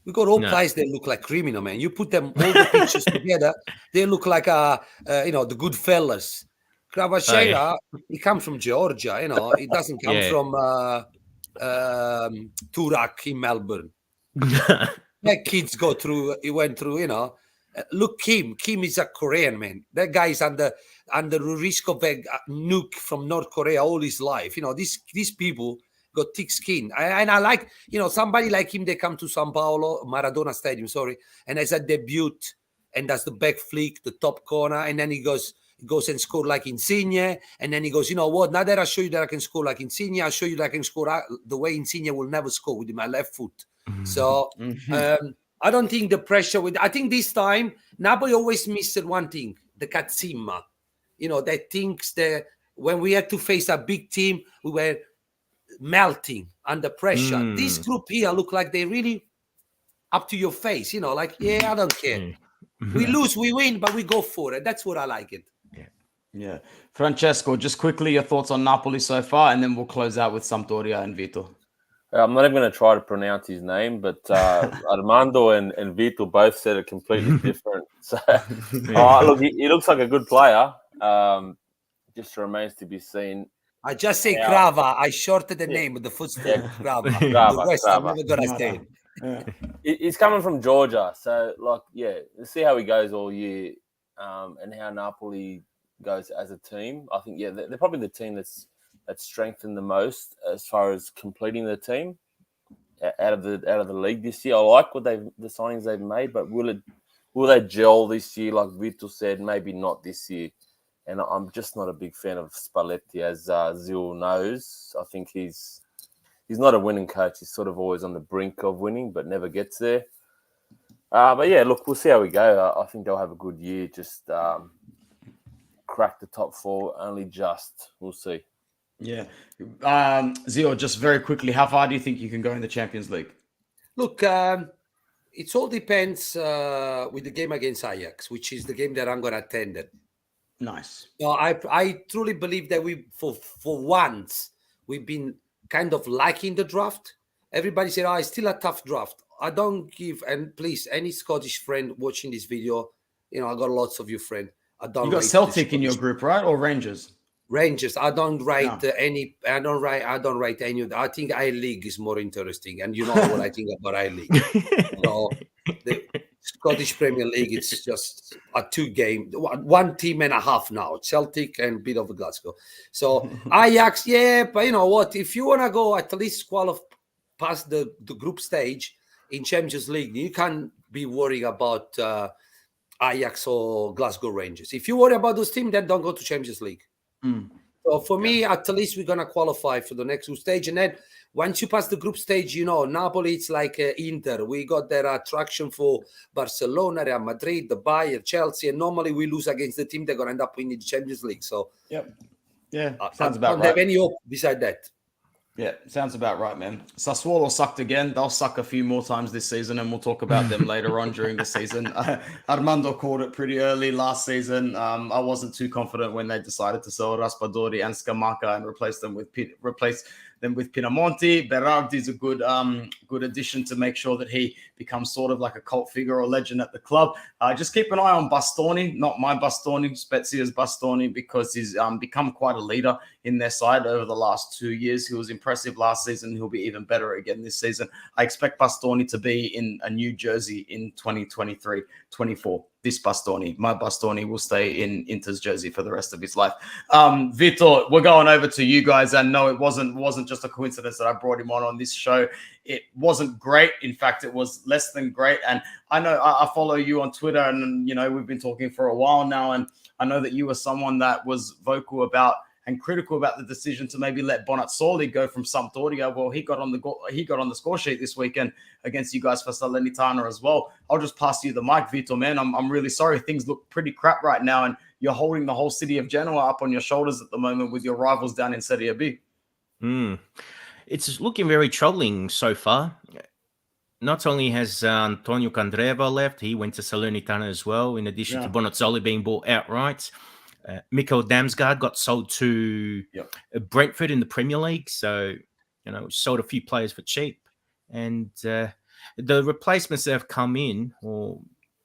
We got all players that look like criminal, man. You put them all the pictures together, they look like the good fellas. Kvaratskhelia, he comes from Georgia, he doesn't come from Turak in Melbourne. That kids he went through, look, Kim is a Korean man. That guy is under the risk of a nuke from North Korea all his life. These people got thick skin. And I like, somebody like him, they come to São Paulo, Maradona Stadium, and as a debut and does the back flick, the top corner, and then he goes and score like Insigne, and then he goes, you know what, now that I show you that I can score like Insigne, I'll show you that I can score the way Insigne will never score, with my left foot. So I don't think the pressure I think this time Napoli always missed one thing, the cazzimma. That thinks that when we had to face a big team, we were melting under pressure. This group here look like they really up to your face, I don't care. We lose, we win, but we go for it. That's what I like it.
Yeah. Francesco, just quickly your thoughts on Napoli so far, and then we'll close out with Sampdoria and Vito.
I'm not even going to try to pronounce his name, but Armando and Vito both said it completely different. So, look, he looks like a good player. Just remains to be seen.
I just say Crava. I shorted the name of the football. Crava. The rest I'm never going to say it.
He's coming from Georgia, so let's see how he goes all year, and how Napoli goes as a team. I think they're probably the team that's strengthened the most as far as completing the team out of the league this year. I like the signings they've made, but will they gel this year? Like Vito said, maybe not this year. And I'm just not a big fan of Spalletti, as Zil knows. I think he's not a winning coach. He's sort of always on the brink of winning, but never gets there. But look, we'll see how we go. I think they'll have a good year. Just crack the top 4, only just. We'll see.
Yeah. Zio, just very quickly, how far do you think you can go in the Champions League?
Look, it all depends with the game against Ajax, which is the game that I'm going to attend.
Nice.
No, I truly believe that we, for once, we've been kind of liking the draft. Everybody said, it's still a tough draft. I don't give, and please, any Scottish friend watching this video, I got lots of you friends. I don't.
You got Celtic in your group, right? Or Rangers?
Rangers. I don't write any. I don't write any. I think I-League is more interesting, and you know what I think about I-League. The Scottish Premier League, it's just a 2-game, 1 team and a half now. Celtic and a bit of Glasgow. So Ajax, but you know what? If you want to go at least qualify past the group stage in Champions League, you can't be worried about Ajax or Glasgow Rangers. If you worry about those teams, then don't go to Champions League. So for me, at least we're going to qualify for the next group stage. And then once you pass the group stage, Napoli, it's like Inter. We got their attraction for Barcelona, Real Madrid, the Bayern, Chelsea. And normally we lose against the team they're going to end up winning the Champions League. So,
sounds about right.
I don't have any hope beside that.
Yeah, sounds about right, man. Sassuolo sucked again. They'll suck a few more times this season, and we'll talk about them later on during the season. Armando called it pretty early last season. I wasn't too confident when they decided to sell Raspadori and Scamacca and replace then with Pinamonti, Berardi's a good addition to make sure that he becomes sort of like a cult figure or legend at the club. Just keep an eye on Bastoni, not my Bastoni, Spezia's Bastoni, because he's become quite a leader in their side over the last 2 years. He was impressive last season. He'll be even better again this season. I expect Bastoni to be in a new jersey in 2023-24. This Bastoni, my Bastoni, will stay in Inter's jersey for the rest of his life. Vito, we're going over to you guys, and no, it wasn't just a coincidence that I brought him on this show. It wasn't great. In fact, it was less than great. And I know I follow you on Twitter, and we've been talking for a while now, and I know that you were someone that was vocal about and critical about the decision to maybe let Bonazzoli go from Sampdoria. Well, he got on the score sheet this weekend against you guys for Salernitana as well. I'll just pass you the mic, Vito, man. I'm really sorry. Things look pretty crap right now, and you're holding the whole city of Genoa up on your shoulders at the moment with your rivals down in Serie B.
It's looking very troubling so far. Not only has Antonio Candreva left, he went to Salernitana as well, in addition to Bonazzoli being bought outright. Mikkel Damsgaard got sold to Brentford in the Premier League. So, sold a few players for cheap. And the replacements that have come in, or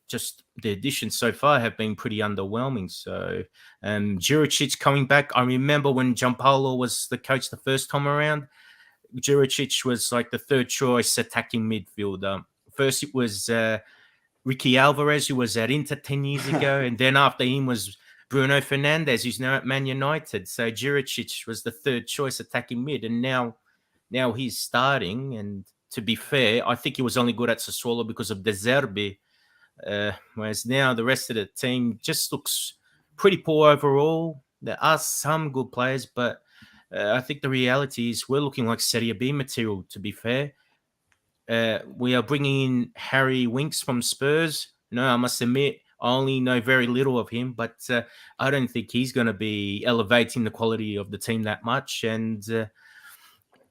just the additions so far, have been pretty underwhelming. So, Juricic coming back. I remember when Gianpaolo was the coach the first time around, Juricic was like the third choice attacking midfielder. First, it was Ricky Alvarez, who was at Inter 10 years ago. And then after him was Bruno Fernandes, who's now at Man United. So Juricic was the third choice attacking mid, and now he's starting. And to be fair, I think he was only good at Sassuolo because of De Zerbi, whereas now the rest of the team just looks pretty poor overall. There are some good players, but I think the reality is we're looking like Serie B material, to be fair. We are bringing in Harry Winks from Spurs. I must admit, I only know very little of him, but I don't think he's going to be elevating the quality of the team that much. And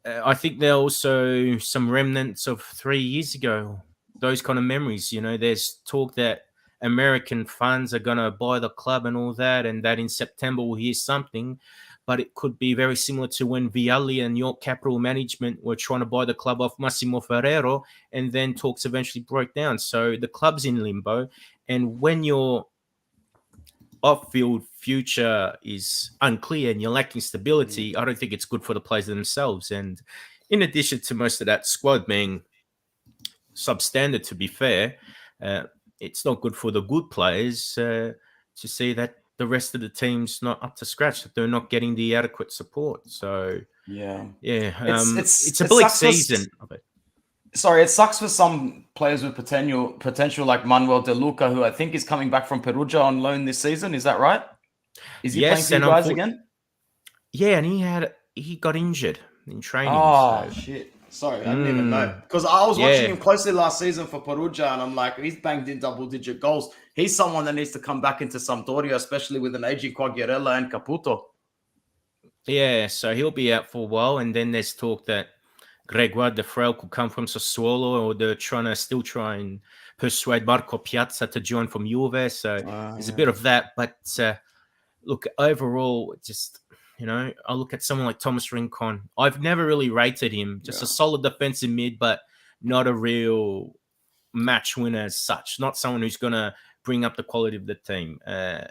I think there are also some remnants of 3 years ago, those kind of memories. There's talk that American funds are going to buy the club and all that, and that in September we'll hear something. But it could be very similar to when Vialli and York Capital Management were trying to buy the club off Massimo Ferrero, and then talks eventually broke down. So the club's in limbo. And when your off-field future is unclear and you're lacking stability, I don't think it's good for the players themselves. And in addition to most of that squad being substandard, to be fair, it's not good for the good players to see that the rest of the team's not up to scratch, that they're not getting the adequate support. So, it's a bleak season of it.
Sorry, it sucks for some players with potential like Manuel De Luca, who I think is coming back from Perugia on loan this season. Is that right? Is he playing for you guys again?
Yeah, and he got injured in training.
Oh, shit. Sorry, I didn't even know. Because I was watching him closely last season for Perugia, and I'm like, he's banged in double-digit goals. He's someone that needs to come back into Sampdoria, especially with an aging Quagliarella and Caputo.
Yeah, so he'll be out for a while, and then there's talk that Gregoire De Frel could come from Sassuolo, or they're still try and persuade Marco Piazza to join from Juve. So there's a bit of that. But look, overall, just, I look at someone like Thomas Rincon. I've never really rated him. Just a solid defensive mid, but not a real match winner as such. Not someone who's going to bring up the quality of the team.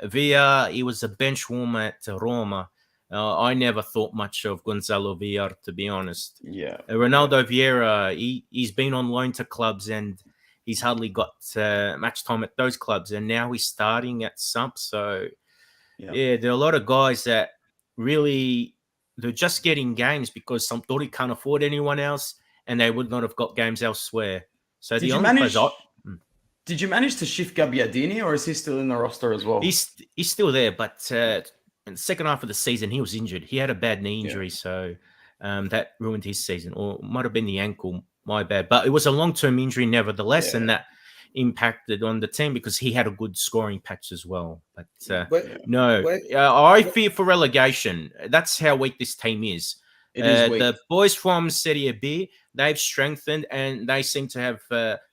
Villa, he was a bench warmer at Roma. I never thought much of Gonzalo Villar, to be honest.
Yeah.
Ronaldo Vieira, he's been on loan to clubs and he's hardly got match time at those clubs. And now he's starting at Sump. So, there are a lot of guys that really, they're just getting games because Sampdoria can't afford anyone else and they would not have got games elsewhere. So
Did you manage to shift Gabbiadini, or is he still in the roster as well?
He's still there, but in the second half of the season, he was injured. He had a bad knee injury, so that ruined his season. Or it might have been the ankle, my bad. But it was a long-term injury nevertheless, and that impacted on the team because he had a good scoring patch as well. But I fear for relegation. That's how weak this team is.
It is weak.
The boys from Serie B, they've strengthened, and they seem to have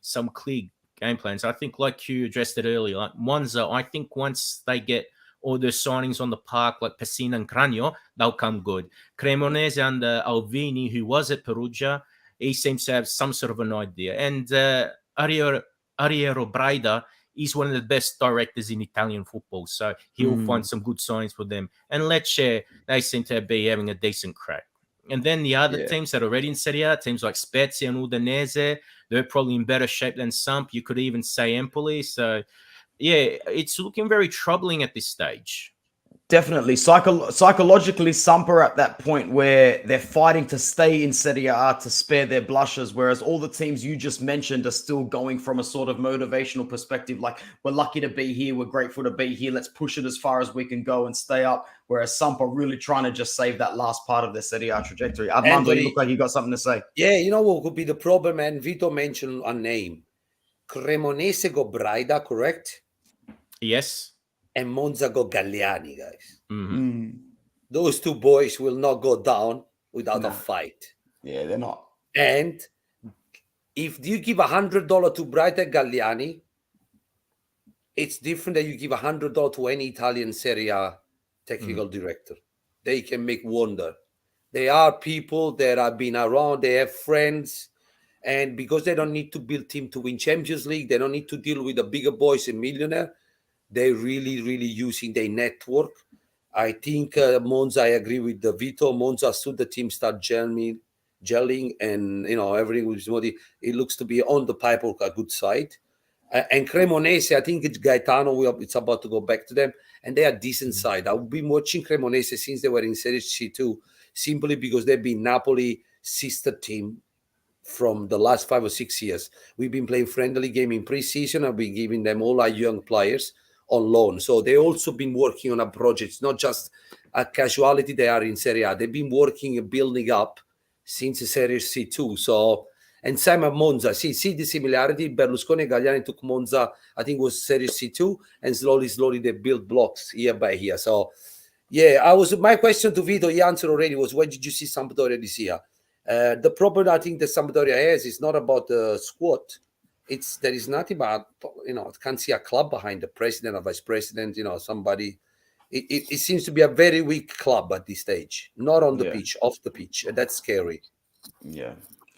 some clear game plans. I think, like you addressed it earlier, like Monza, I think once they get or the signings on the park like Pessina and Cranio, they'll come good. Cremonese under Alvini, who was at Perugia, he seems to have some sort of an idea. And Ariero Braida is one of the best directors in Italian football, so he'll find some good signs for them. And Lecce, they seem to be having a decent crack. And then the other teams that are already in Serie A, teams like Spezia and Udinese, they're probably in better shape than Samp. You could even say Empoli. So, yeah, it's looking very troubling at this stage.
Definitely. Psychologically, Samp are at that point where they're fighting to stay in Serie A to spare their blushes, whereas all the teams you just mentioned are still going from a sort of motivational perspective, like, we're lucky to be here, we're grateful to be here, let's push it as far as we can go and stay up, whereas Samp are really trying to just save that last part of their Serie A trajectory. Armando, you look like you got something to say.
Yeah, you know what could be the problem, and Vito mentioned a name. Cremonese go Braida, correct?
Yes.
And Monza go Galliani, guys.
Mm-hmm.
Those two boys will not go down without a fight.
Yeah, they're not.
And if you give $100 to Braida Galliani, it's different than you give $100 to any Italian Serie A technical director. They can make wonder. They are people that have been around, they have friends, and because they don't need to build team to win Champions League, they don't need to deal with the bigger boys and millionaire. They're really, really using their network. I think Monza, I agree with Vito. Monza, soon the team start gelling, and everything was it looks to be on the pipe of a good side. And Cremonese, I think it's Gaetano. It's about to go back to them, and they are decent side. I've been watching Cremonese since they were in Serie C2, simply because they've been Napoli sister team from the last 5 or 6 years. We've been playing friendly game in pre-season. I've been giving them all our young players on loan. So they also been working on a project. It's not just a casualty they are in Serie A. They've been working and building up since Serie C2. So, and same at Monza. See the similarity. Berlusconi and Galliani took Monza, I think it was Serie C2, and slowly they built blocks year by year. So, yeah, my question to Vito, he answered already, was when did you see Sampdoria this year? The problem I think that Sampdoria has is not about the squad. There is nothing about, can't see a club behind the president or vice president, somebody. It seems to be a very weak club at this stage, not on the pitch, off the pitch. And that's scary.
Yeah,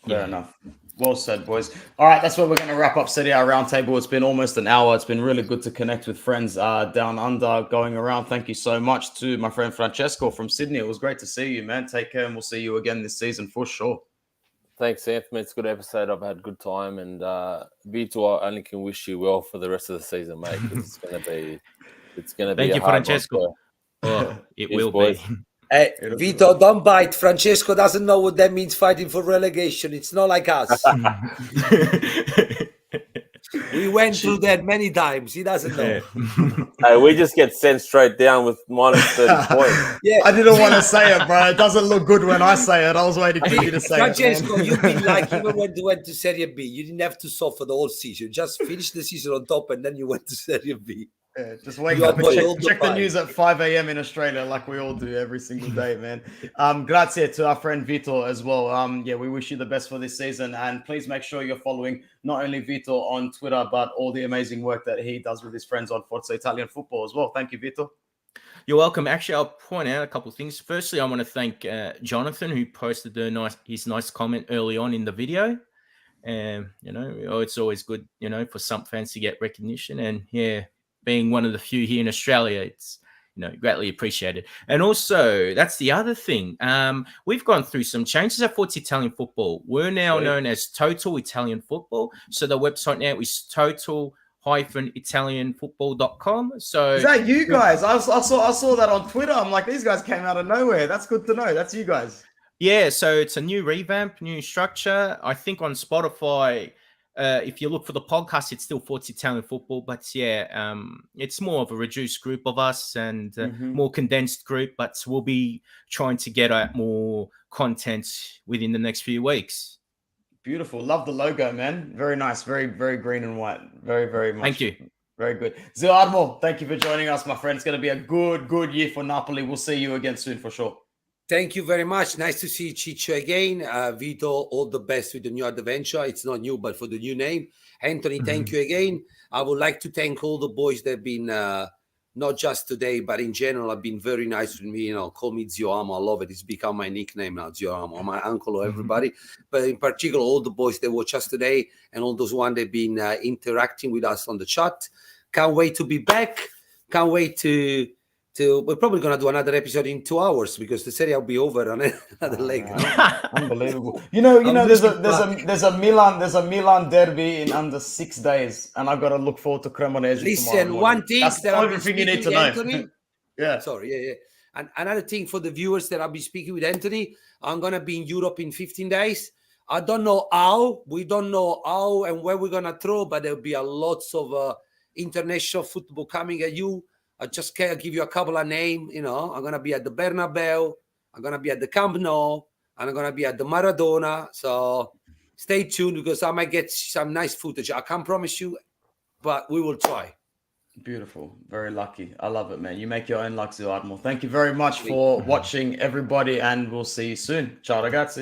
fair enough. Well said, boys. All right, that's where we're going to wrap up Serie A Roundtable. It's been almost an hour. It's been really good to connect with friends down under going around. Thank you so much to my friend Francesco from Sydney. It was great to see you, man. Take care, and we'll see you again this season for sure.
Thanks, Anthony. It's a good episode. I've had a good time. And Vito, I only can wish you well for the rest of the season, mate. It's going to be
Thank
a
you,
hard
Francesco. It will
boys.
be.
Hey, Vito, don't bite. Francesco doesn't know what that means, fighting for relegation. It's not like us. We went through that many times. He doesn't know.
Hey, we just get sent straight down with minus 30 points.
Yeah, I didn't want to say it, bro. It doesn't look good when I say it. I was waiting for you to say
Francesco,
it.
you've been like, even when you went to Serie B, you didn't have to suffer the whole season. Just finish the season on top, and then you went to Serie B.
Yeah, just wake up and check the news at 5 a.m. in Australia like we all do every single day, man. Grazie to our friend Vito as well. We wish you the best for this season. And please make sure you're following not only Vito on Twitter, but all the amazing work that he does with his friends on Forza Italian Football as well. Thank you, Vito.
You're welcome. Actually, I'll point out a couple of things. Firstly, I want to thank Jonathan, who posted his nice comment early on in the video. And, it's always good, for some fans to get recognition. And, being one of the few here in Australia, it's greatly appreciated. And also, that's the other thing. We've gone through some changes at Forza Italian Football. We're now known as Total Italian Football. So the website now is total-italianfootball.com. So
is that you guys? I saw that on Twitter. I'm like, these guys came out of nowhere. That's good to know. That's you guys.
Yeah, so it's a new revamp, new structure. I think on Spotify, if you look for the podcast, it's still Forza Italian Football, but it's more of a reduced group of us and more condensed group, but we'll be trying to get out more content within the next few weeks.
Beautiful. Love the logo, man. Very nice. Very, very green and white. Very, very much.
Thank you.
Very good. Zillarmo, thank you for joining us, my friend. It's going to be a good year for Napoli. We'll see you again soon for sure.
Thank you very much. Nice to see Ciccio again. Vito, all the best with the new adventure. It's not new, but for the new name. Anthony, thank you again. I would like to thank all the boys that have been not just today, but in general, have been very nice with me. Call me Zio Amo. I love it. It's become my nickname now, Zio Amo. My uncle or everybody. But in particular, all the boys that watch us today and all those ones that have been interacting with us on the chat. Can't wait to be back. Can't wait to we're probably going to do another episode in 2 hours because the Serie A will be over on another leg.
Unbelievable. There's a Milan derby in under 6 days, and I've got to look forward to Cremonese.
Listen, one thing
that's
that I've been
everything you need to
speaking
know.
with Anthony.
Yeah.
Sorry, yeah. And another thing for the viewers that I'll be speaking with Anthony, I'm going to be in Europe in 15 days. I don't know how. We don't know how and where we're going to throw, but there'll be a lots of international football coming at you. I just can't give you a couple of names. I'm going to be at the Bernabeu. I'm going to be at the Camp Nou. And I'm going to be at the Maradona. So stay tuned because I might get some nice footage. I can't promise you, but we will try.
Beautiful. Very lucky. I love it, man. You make your own luck, Zio Admiral. Thank you very much for watching, everybody, and we'll see you soon. Ciao, ragazzi.